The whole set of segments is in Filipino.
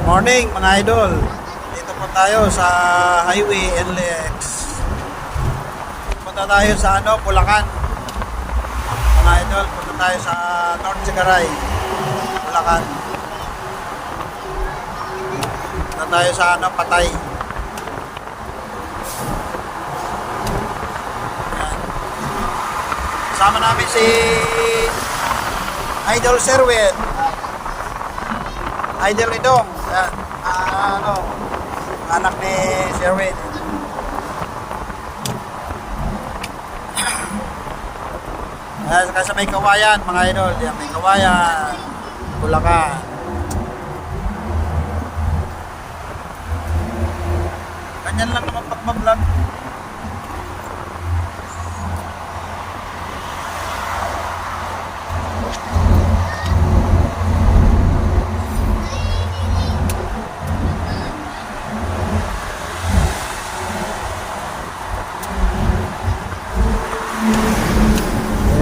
Morning mga idol. Dito po tayo sa Highway NLEX. Punta tayo sa Bulacan. Mga idol, punta tayo sa North Sigaray, Bulacan. Punta tayo sa Patay. Yan. Kasama namin si Idol Sherwin. Idol Idong. Yan. Anak ni Sherwin. Yan, kasi may kawayan, mga idol. Yan, may kawayan. Bulacan. Ganyan lang naman pag-vlog.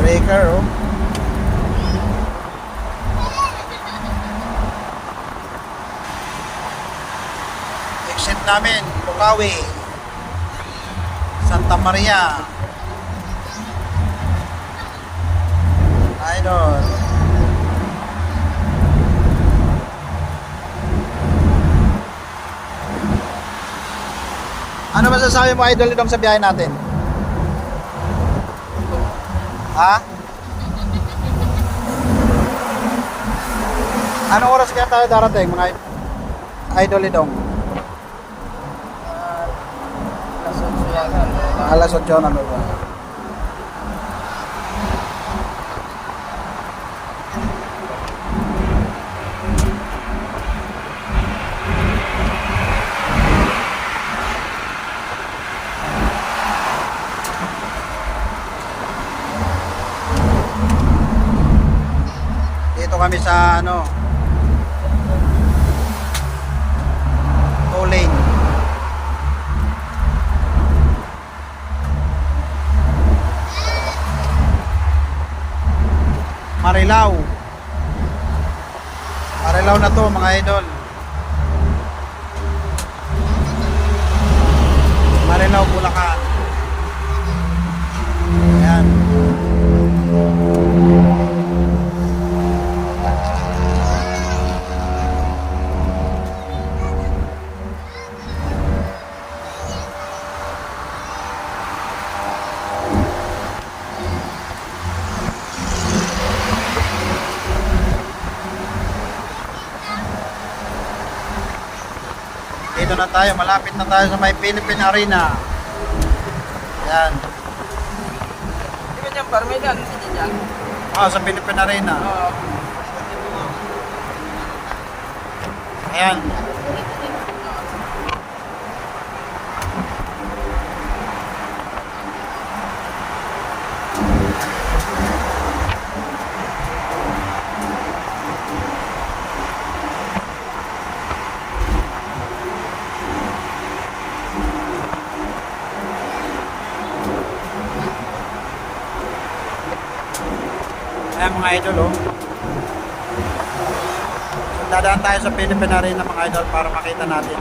Breaker, oh. Exit namin, Bukawi, Santa Maria. Idol. Ano masasabi mo, Idol, itong sa biyahe natin? Ha? Anong oras kaya tayo darating, mga idol idong? Alas 8 na ba? Dito kami sa toll lane. Marilao. Marilao na to, mga idol. Marilao, Bulacan. Ayan. Dito na tayo, malapit na tayo sa may Philippine Arena. Ayan. Di ba dyan, Parmedan? Hindi dyan? Sa Philippine Arena. Oo. Ayan. Ayan mga idol, oh. So, dadaan tayo sa Philippine Arena, mga idol, para makita natin.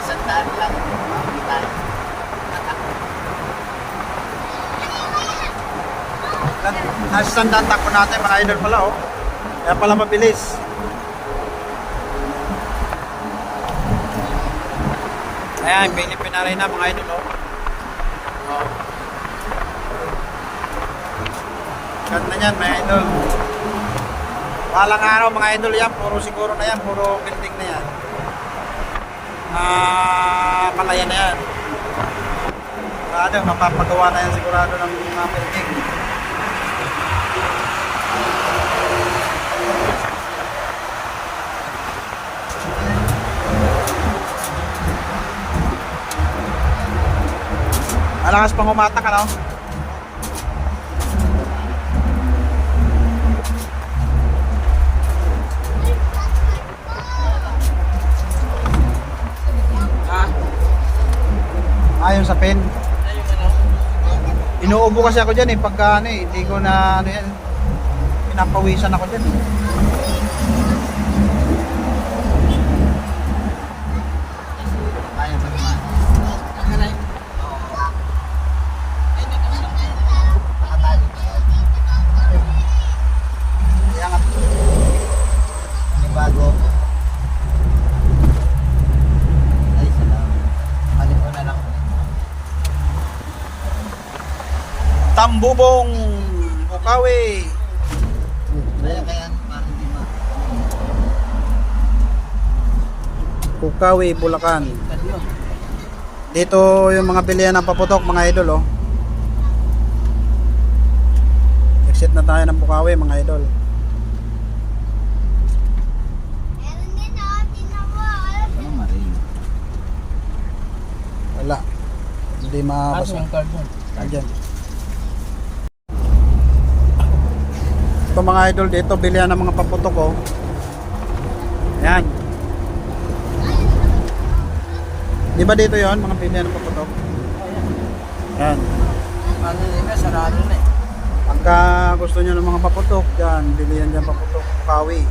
Sandaan lang. Nasa sandaan takbo natin, mga idol pala, oh. Kaya pala mabilis. Ayan, Philippine Arena, mga idol, oh. Ganda niyan, mga idol. Walang araw, mga idol, yan. Puro siguro na yan. Puro building na yan. Palaya na yan. Mapapagawa na yan sigurado ng mga building. Malakas pang umatak, ano? Ayon sa pen. Ayun ano. Inuubo kasi ako dyan eh, pagka ano eh, hindi ko na ano yan, pinapawisan ako dyan. Kaya pa naman. Akalay. Ay, nakasama. Nakatali. Kaya nga. Bago. Ay, salamat. Palit ko na lang. Tambubong Bukawi. Kaya Bukawi, Bulacan. Tatlo. Dito yung mga bilihan ng paputok, mga idol, oh. Exit na tayo ng Bukawi, mga idol. Wala. Hindi Paso mabasa. yung card mo. Ayan. Ito mga idol, dito bilihan ng mga paputok, oh. Ayan. Di ba dito yon mga bilihan ng paputok? Ayan. Paano nila? Sarado na eh. Pagka gusto nyo ng mga paputok, dyan, bilihan dyan paputok, Bukawi.